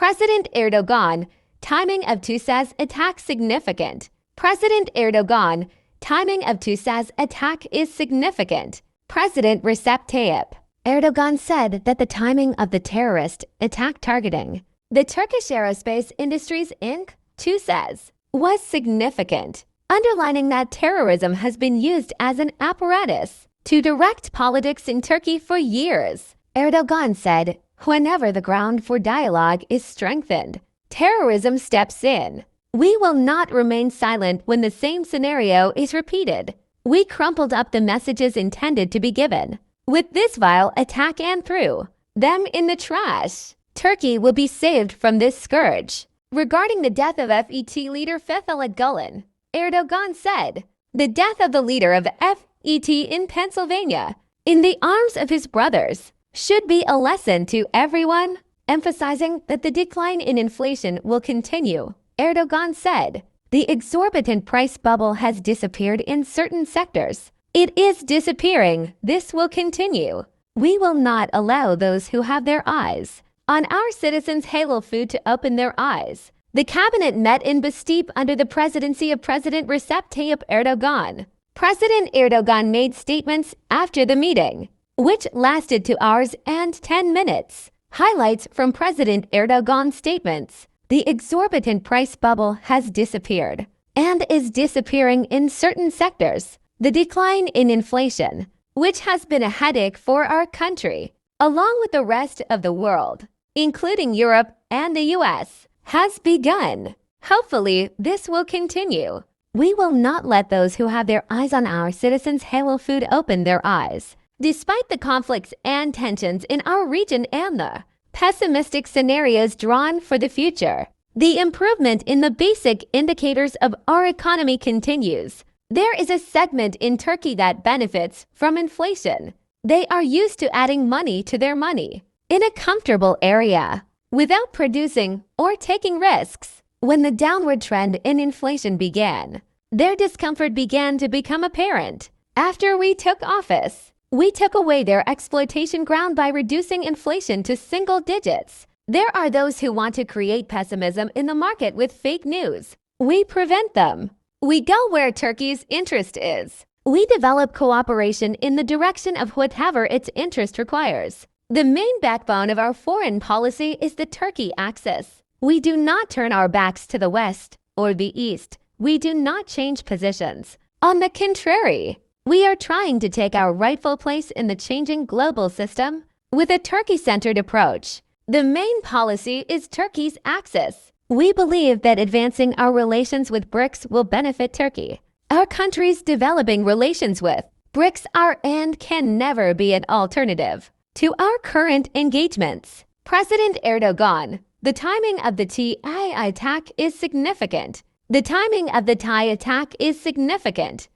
President Erdoğan, timing of TUSAŞ attack significant. President Erdoğan, timing of TUSAŞ attack is significant. President Recep Tayyip Erdoğan said that the timing of the terrorist attack targeting the Turkish Aerospace Industries Inc. TUSAŞ was significant, underlining that terrorism has been used as an apparatus to direct politics in Turkey for years. Erdoğan said, whenever the ground for dialogue is strengthened, terrorism steps in. We will not remain silent when the same scenario is repeated. We crumpled up the messages intended to be given with this vile attack and threw them in the trash. Turkey will be saved from this scourge. Regarding the death of FET leader Fethullah Gülen, Erdoğan said, the death of the leader of FET in Pennsylvania, in the arms of his brothers, should be a lesson to everyone, emphasizing that the decline in inflation will continue. Erdoğan said, the exorbitant price bubble has disappeared in certain sectors. It is disappearing. This will continue. We will not allow those who have their eyes on our citizens' halal food to open their eyes. The cabinet met in Bastip under the presidency of President Recep Tayyip Erdoğan. President Erdoğan made statements after the meeting, which lasted 2 hours and 10 minutes. Highlights from President Erdoğan's statements. The exorbitant price bubble has disappeared and is disappearing in certain sectors. The decline in inflation, which has been a headache for our country, along with the rest of the world, including Europe and the US, has begun. Hopefully, this will continue. We will not let those who have their eyes on our citizens' halal food open their eyes. Despite the conflicts and tensions in our region and the pessimistic scenarios drawn for the future, the improvement in the basic indicators of our economy continues. There is a segment in Turkey that benefits from inflation. They are used to adding money to their money in a comfortable area without producing or taking risks. When the downward trend in inflation began, their discomfort began to become apparent. After we took office, we took away their exploitation ground by reducing inflation to single digits. There are those who want to create pessimism in the market with fake news. We prevent them. We go where Turkey's interest is. We develop cooperation in the direction of whatever its interest requires. The main backbone of our foreign policy is the Turkey axis. We do not turn our backs to the West or the East. We do not change positions. On the contrary, we are trying to take our rightful place in the changing global system with a Turkey-centered approach. The main policy is Turkey's axis. We believe that advancing our relations with BRICS will benefit Turkey. Our countries developing relations with BRICS are and can never be an alternative to our current engagements. President Erdoğan, the timing of the TI attack is significant. The timing of the Thai attack is significant.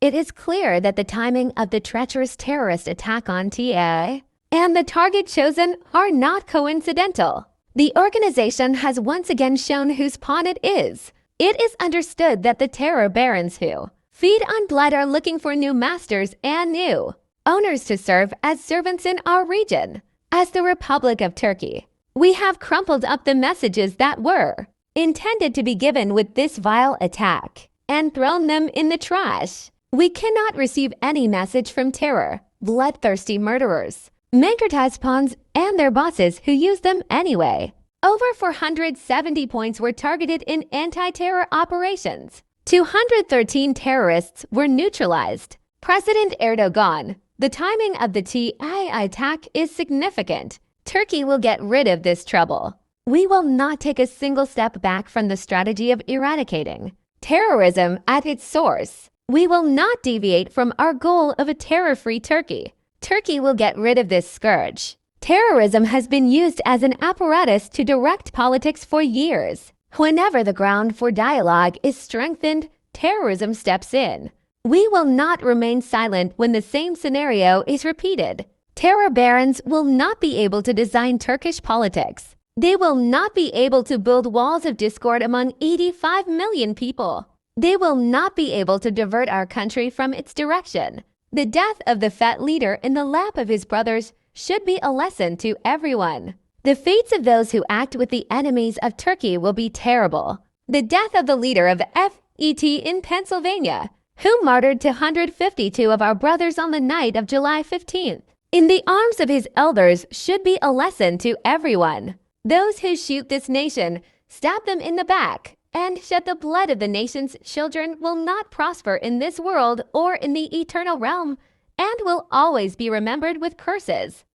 It is clear that the timing of the treacherous terrorist attack on TI and the target chosen are not coincidental. The organization has once again shown whose pawn it is. It is understood that the terror barons who feed on blood are looking for new masters and new owners to serve as servants in our region. As the Republic of Turkey, we have crumpled up the messages that were intended to be given with this vile attack and thrown them in the trash. We cannot receive any message from terror, bloodthirsty murderers, Mankartaz pawns, and their bosses who use them anyway. Over 470 points were targeted in anti-terror operations. 213 terrorists were neutralized. President Erdoğan, the timing of the TI attack is significant. Turkey will get rid of this trouble. We will not take a single step back from the strategy of eradicating terrorism at its source. We will not deviate from our goal of a terror-free Turkey. Turkey will get rid of this scourge. Terrorism has been used as an apparatus to direct politics for years. Whenever the ground for dialogue is strengthened, terrorism steps in. We will not remain silent when the same scenario is repeated. Terror barons will not be able to design Turkish politics. They will not be able to build walls of discord among 85 million people. They will not be able to divert our country from its direction. The death of the fat leader in the lap of his brothers should be a lesson to everyone. The fates of those who act with the enemies of Turkey will be terrible. The death of the leader of FET in Pennsylvania, who martyred 252 of our brothers on the night of July 15th, in the arms of his elders should be a lesson to everyone. Those who shoot this nation, stab them in the back, and shed the blood of the nation's children will not prosper in this world or in the eternal realm, and will always be remembered with curses.